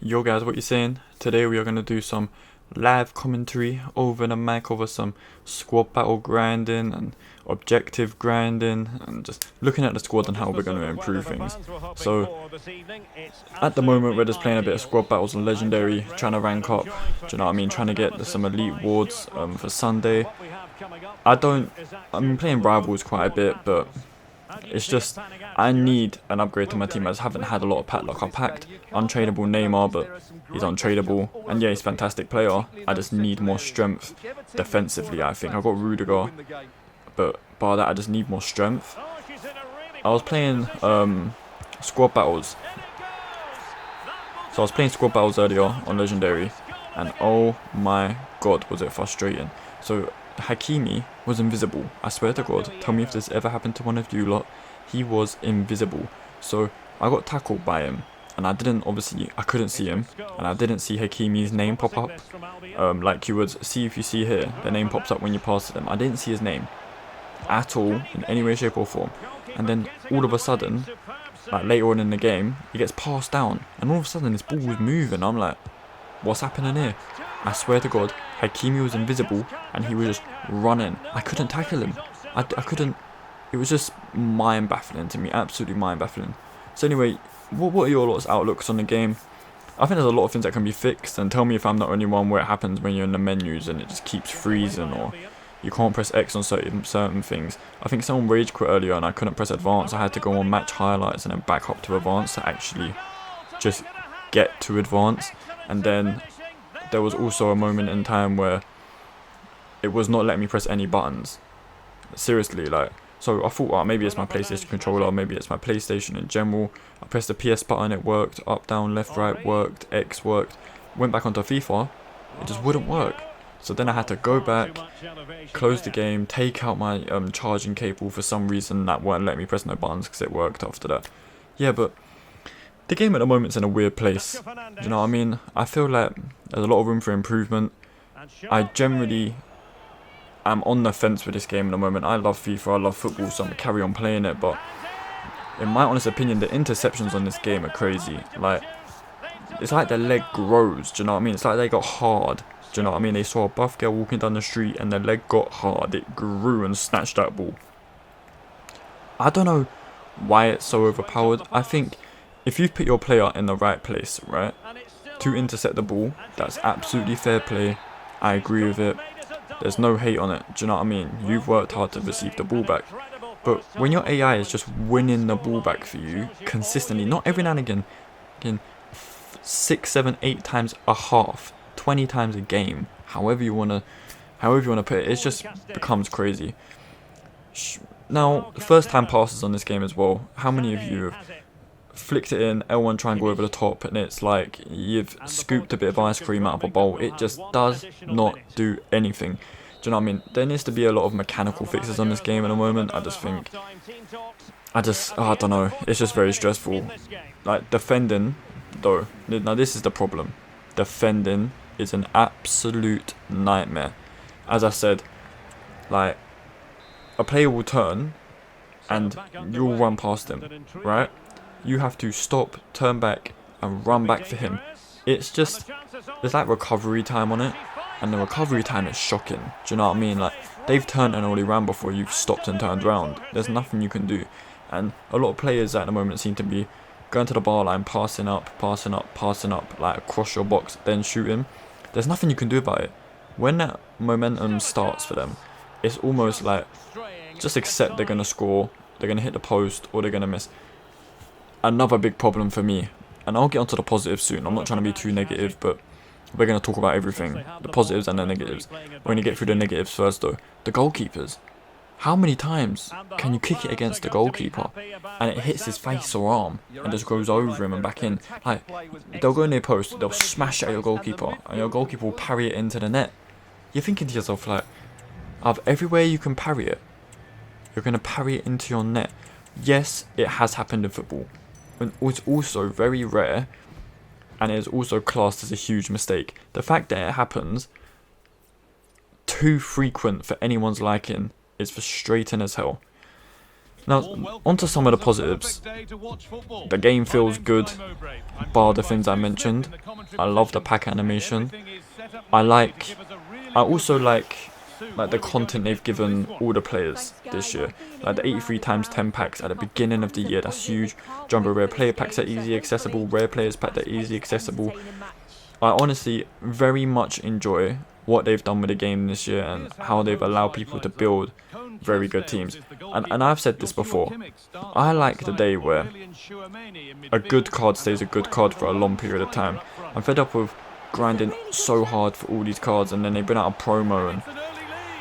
Yo guys, what you saying? Today we are going to do some live commentary over the mic over some squad battle grinding and objective grinding and just looking at the squad and how we're going to improve things. So at the moment we're just playing a bit of squad battles on legendary, trying to rank up, do you know what I mean, trying to get some elite wards for Sunday. I'm playing rivals quite a bit, but it's just, I need an upgrade to my team. I just haven't had a lot of pack luck. I packed untradeable Neymar, but he's untradeable. And yeah, he's a fantastic player. I just need more strength defensively, I think. I've got Rtg, but bar that, I just need more strength. I was playing squad battles. So I was playing squad battles earlier on Legendary, and oh my god, was it frustrating. So Hakimi was invisible. I swear to god, tell me if this ever happened to one of you lot. He was invisible. So I got tackled by him, and I couldn't see him, and I didn't see Hakimi's name pop up. Like you would see if you see here, the name pops up when you pass them. I didn't see his name at all, in any way, shape or form. And then all of a sudden, like later on in the game, he gets passed down, and all of a sudden this ball was moving. I'm like, what's happening here? I swear to god, Hakimi was invisible and he was just running. I couldn't tackle him. I couldn't. It was just mind baffling to me, absolutely mind baffling. So anyway, what are your lot's outlooks on the game? I think there's a lot of things that can be fixed, and tell me if I'm the only one where it happens when you're in the menus and it just keeps freezing, or you can't press X on certain things. I think someone rage quit earlier and I couldn't press advance. I had to go on match highlights and then back up to advance to actually just get to advance. And then there was also a moment in time where it was not letting me press any buttons. Seriously, like, so I thought, oh, maybe it's my PlayStation controller, maybe it's my PlayStation in general. I pressed the PS button, it worked, up, down, left, right worked, X worked. Went back onto FIFA, it just wouldn't work. So then I had to go back, close the game, take out my charging cable. For some reason that won't let me press no buttons because it worked after that. Yeah, but the game at the moment's in a weird place. Do you know what I mean? I feel like there's a lot of room for improvement. I generally am on the fence with this game at the moment. I love FIFA, I love football, so I'm going to carry on playing it. But in my honest opinion, the interceptions on this game are crazy. Like, it's like their leg grows, do you know what I mean? It's like they got hard, do you know what I mean? They saw a buff girl walking down the street and their leg got hard. It grew and snatched that ball. I don't know why it's so overpowered. I think if you put your player in the right place, right, to intercept the ball, that's absolutely fair play. I agree with it. There's no hate on it. Do you know what I mean? You've worked hard to receive the ball back. But when your AI is just winning the ball back for you consistently, not every now and again 6, 7, 8 times a half, 20 times a game, however you wanna put it, it just becomes crazy. Now, the first time passes on this game as well. How many of you have flicked it in, L1 triangle over the top, and it's like you've scooped a bit of ice cream out of a bowl? It just does not do anything. Do you know what I mean? There needs to be a lot of mechanical fixes on this game at the moment. I don't know, it's just very stressful. Like, defending though, now this is the problem. Defending is an absolute nightmare. As I said, like, a player will turn and you'll run past him, right? You have to stop, turn back and run back for him. It's just, there's like recovery time on it, and the recovery time is shocking. Do you know what I mean? Like, they've turned and already ran before you've stopped and turned around. There's nothing you can do. And a lot of players at the moment seem to be going to the bar line, passing up, like across your box, then shooting. There's nothing you can do about it. When that momentum starts for them, it's almost like, just accept they're going to score, they're going to hit the post, or they're going to miss. Another big problem for me, and I'll get onto the positives soon. I'm not trying to be too negative, but we're going to talk about everything, the positives and the negatives. We're going to get through the negatives first though. The goalkeepers. How many times can you kick it against the goalkeeper and it hits his face or arm and just goes over him and back in? Like, they'll go in their post, they'll smash it at your goalkeeper, and your goalkeeper will parry it into the net. You're thinking to yourself, like, of everywhere you can parry it, you're going to parry it into your net. Yes, it has happened in football. And it's also very rare, and it is also classed as a huge mistake. The fact that it happens too frequent for anyone's liking is frustrating as hell. Now, onto some of the positives. The game feels good, bar the things I mentioned. I love the pack animation. I also like the content they've given all the players this year. Like the 83 times 10 packs at the beginning of the year, that's huge. Jumbo rare player packs are easy accessible, rare players pack that are easy accessible. I honestly very much enjoy what they've done with the game this year and how they've allowed people to build very good teams. And I've said this before, I like the day where a good card stays a good card for a long period of time. I'm fed up with grinding so hard for all these cards and then they bring out a promo and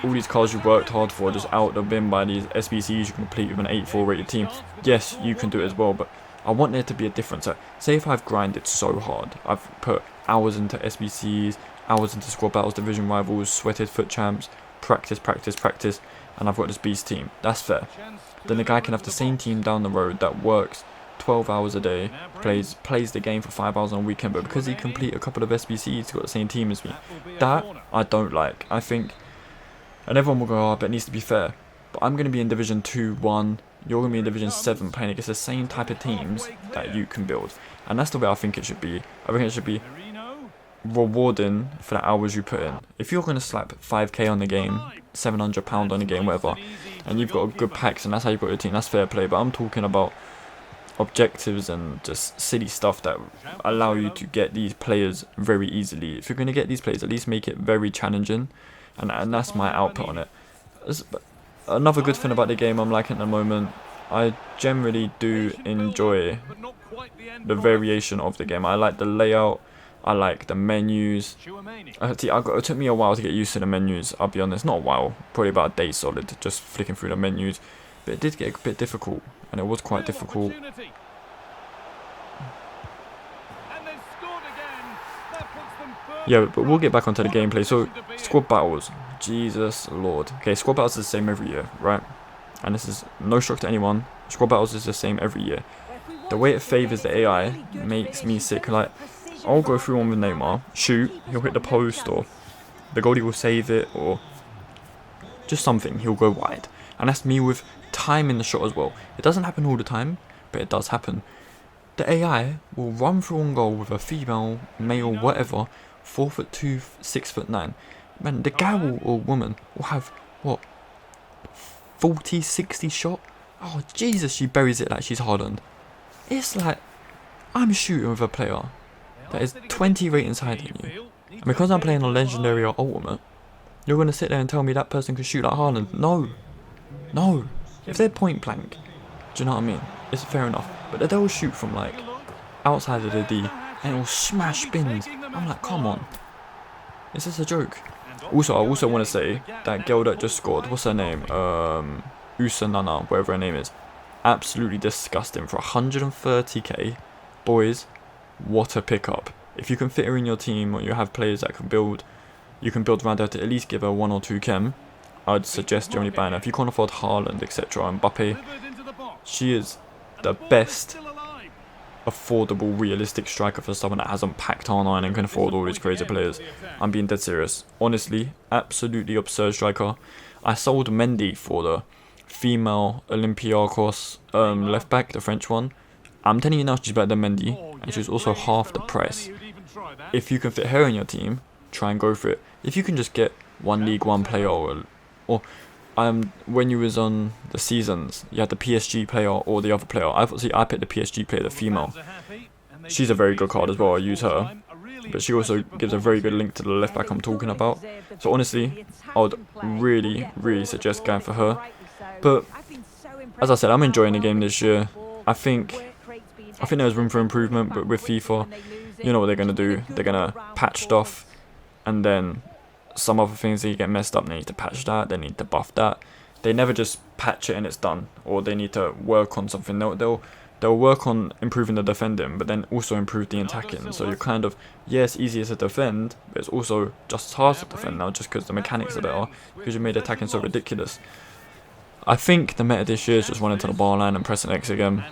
all these cards you worked hard for just out the bin by these SBCs you complete with an 84 rated team. Yes, you can do it as well, but I want there to be a difference. Say if I've grinded so hard, I've put hours into SBCs, hours into squad battles, division rivals, sweated foot champs, practice, and I've got this beast team. That's fair. Then the guy can have the same team down the road that works 12 hours a day, plays the game for 5 hours on a weekend, but because he complete a couple of SBCs, he's got the same team as me. That I don't like. I think, and everyone will go, oh, but it needs to be fair. But I'm going to be in Division 2, 1, you're going to be in Division 7 playing against the same type of teams that you can build. And that's the way I think it should be. I think it should be rewarding for the hours you put in. If you're going to slap 5k on the game, £700 on the game, whatever, and you've got good packs and that's how you've got your team, that's fair play. But I'm talking about objectives and just silly stuff that allow you to get these players very easily. If you're going to get these players, at least make it very challenging. And that's my output on it. Another good thing about the game I'm liking at the moment, I generally do enjoy the variation of the game. I like the layout, I like the menus. It took me a while to get used to the menus, I'll be honest. Not a while, probably about a day solid, just flicking through the menus. But it did get a bit difficult, and it was quite difficult. Yeah, but we'll get back onto the gameplay. So, squad battles. Jesus Lord. Okay, squad battles is the same every year, right? And this is no shock to anyone. Squad battles is the same every year. The way it favours the AI makes me sick. Like, I'll go through one with Neymar, shoot, he'll hit the post, or the goalie will save it, or just something, he'll go wide. And that's me with time in the shot as well. It doesn't happen all the time, but it does happen. The AI will run through on goal with a female, male, whatever, 4'2", 6'9". Man, the guy or woman will have, what, 40, 60 shot? Oh, Jesus, she buries it like she's Haaland. It's like, I'm shooting with a player that is 20 ratings higher than you. And because I'm playing on Legendary or Ultimate, you're going to sit there and tell me that person can shoot like Haaland? No. No. If they're point blank, do you know what I mean? It's fair enough. But they'll shoot from, like, outside of the D, and it'll smash bins. I'm like, come on. Is this a joke? Also, I also want to say, that girl that just scored, what's her name? Usanana, whatever her name is. Absolutely disgusting. For 130k, boys, what a pickup. If you can fit her in your team, or you have players that can build, you can build around her to at least give her 1 or 2 chem, I'd suggest generally buying her. If you can't afford Haaland, etc., and Mbappe, she is the best affordable, realistic striker for someone that hasn't packed R9 and can afford all these crazy players. I'm being dead serious. Honestly, absolutely absurd striker. I sold Mendy for the female Olympiacos left back, the French one. I'm telling you now, she's better than Mendy, and she's also half the price. If you can fit her in your team, try and go for it. If you can just get one League One player, or when you was on the seasons, you had the PSG player or the other player. I picked the PSG player, the female. She's a very good card as well, I use her. But she also gives a very good link to the left back I'm talking about. So honestly, I would really, really suggest going for her. But, as I said, I'm enjoying the game this year. I think there's room for improvement, but with FIFA, you know what they're going to do. They're going to patch stuff, and then some other things that get messed up, they need to patch that, they need to buff that. They never just patch it and it's done, or they need to work on something. They'll work on improving the defending, but then also improve the attacking. So you're kind of, yeah, it's easier to defend, but it's also just as hard to defend now, just because the mechanics are better, because you made attacking so ridiculous. I think the meta this year is just running to the bar line and pressing X again.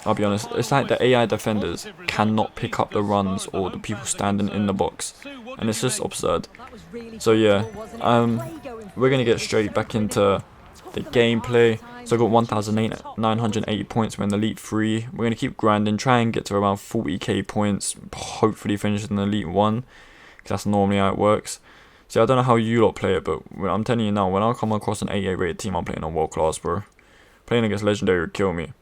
I'll be honest, it's like the AI defenders cannot pick up the runs or the people standing in the box, and it's just absurd. So yeah, we're going to get straight back into the gameplay. So I got 1,980 points. We're in the Elite 3. We're going to keep grinding, try and get to around 40k points. Hopefully finish in the Elite 1. Because that's normally how it works. See, I don't know how you lot play it, but I'm telling you now, when I come across an 88 rated team, I'm playing on world class, bro. Playing against Legendary would kill me.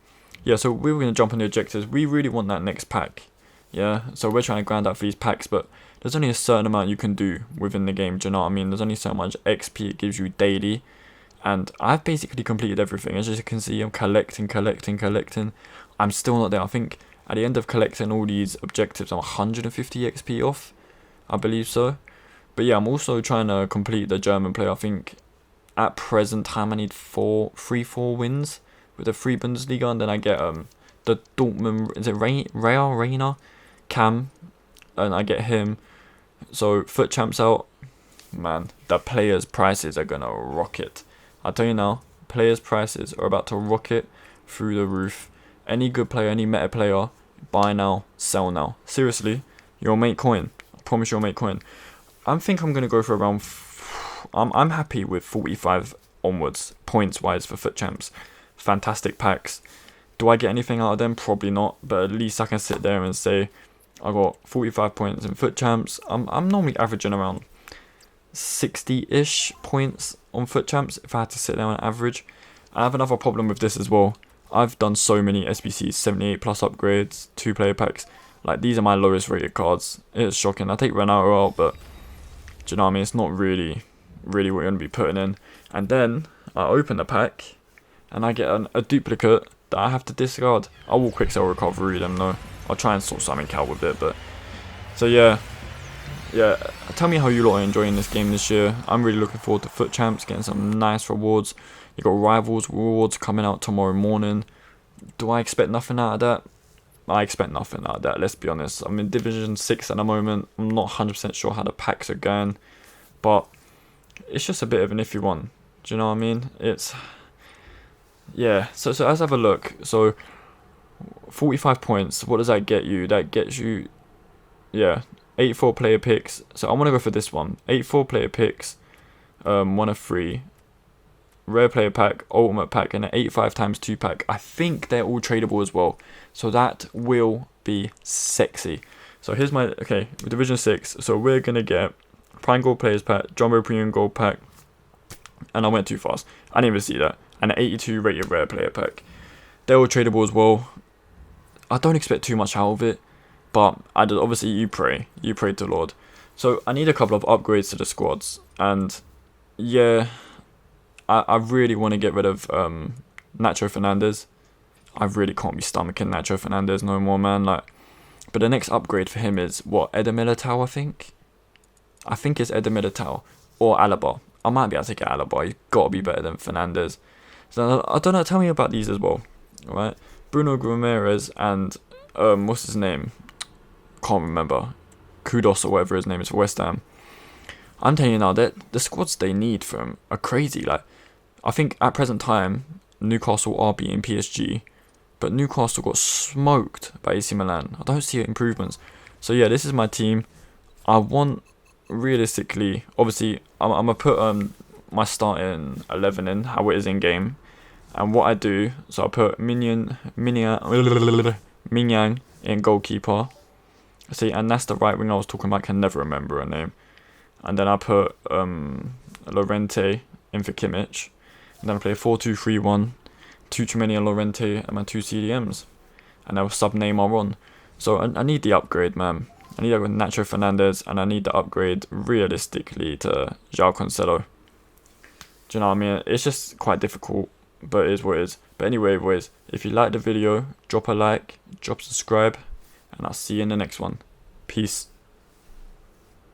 Yeah, so we were going to jump on the objectives. We really want that next pack. Yeah, so we're trying to grind out for these packs, but there's only a certain amount you can do within the game, do you know what I mean? There's only so much XP it gives you daily. And I've basically completed everything. As you can see, I'm collecting. I'm still not there. I think at the end of collecting all these objectives, I'm 150 XP off. I believe so. But yeah, I'm also trying to complete the German player. I think at present time I need 4 wins with the 3 Bundesliga. And then I get the Dortmund, is it Reina? Cam. And I get him. So FUT Champs out. Man, the players' prices are going to rocket. I'll tell you now, players' prices are about to rocket through the roof. Any good player, any meta player, buy now, sell now. Seriously, you'll make coin. I promise you'll make coin. I think I'm going to go for around... I'm happy with 45 onwards, points-wise for FUT Champs. Fantastic packs. Do I get anything out of them? Probably not. But at least I can sit there and say, I got 45 points in FUT Champs. I'm normally averaging around 60-ish points on FUT Champs if I had to sit there on average. I have another problem with this as well. I've done so many SBCs, 78 plus upgrades, 2 player packs. Like, these are my lowest rated cards. It's shocking. I take Ronaldo out, but do you know what I mean? It's not really what you're going to be putting in. And then I open the pack and I get a duplicate that I have to discard. I will quick sell recovery them though. I'll try and sort something out with it, but so yeah, tell me how you lot are enjoying this game this year. I'm really looking forward to FUT Champs, getting some nice rewards. You got Rivals rewards coming out tomorrow morning. Do I expect nothing out of that? I expect nothing out of that, let's be honest. I'm in Division 6 at the moment. I'm not 100% sure how the packs are going, but it's just a bit of an iffy one. Do you know what I mean? It's... yeah, so let's have a look. So 45 points, what does that get you? That gets you, yeah, 84 player picks. So I want to go for this one. 84 player picks, 1 of 3. Rare player pack, ultimate pack, and an 85 times 2 pack. I think they're all tradable as well. So that will be sexy. So here's my, okay, Division 6. So we're going to get Prime Gold Players Pack, Jumbo Premium Gold Pack. And I went too fast. I didn't even see that. And an 82 rated rare player pack. They're all tradable as well. I don't expect too much out of it. But obviously you pray to the Lord. So I need a couple of upgrades to the squads. And yeah, I really want to get rid of Nacho Fernandez. I really can't be stomaching Nacho Fernandez no more, man. Like, but the next upgrade for him is what, Eder Militao, I think. I think it's Eder Militao or Alaba. I might be able to get Alaba. He's got to be better than Fernandez. So I don't know. Tell me about these as well. All right, Bruno Guimaraes and what's his name? Can't remember. Kudos or whatever his name is for West Ham. I'm telling you now that the squads they need from are crazy. Like, I think at present time Newcastle are beating PSG, but Newcastle got smoked by AC Milan. I don't see improvements. So yeah, this is my team. I want, realistically, obviously, I'm gonna put my starting 11 in how it is in game, and what I do. So I put Mignan in goalkeeper. See, and that's the right wing I was talking about. Can never remember her name. And then I put Llorente in for Kimmich. And then I play 4-2-3-1. Tchouaméni and Llorente and my 2 CDMs. And I'll sub Neymar on. So I need the upgrade, man. I need Nacho Fernandez. And I need the upgrade, realistically, to João Cancelo. Do you know what I mean? It's just quite difficult. But it is what it is. But anyway, boys, if you like the video, drop a like, drop subscribe. And I'll see you in the next one. Peace.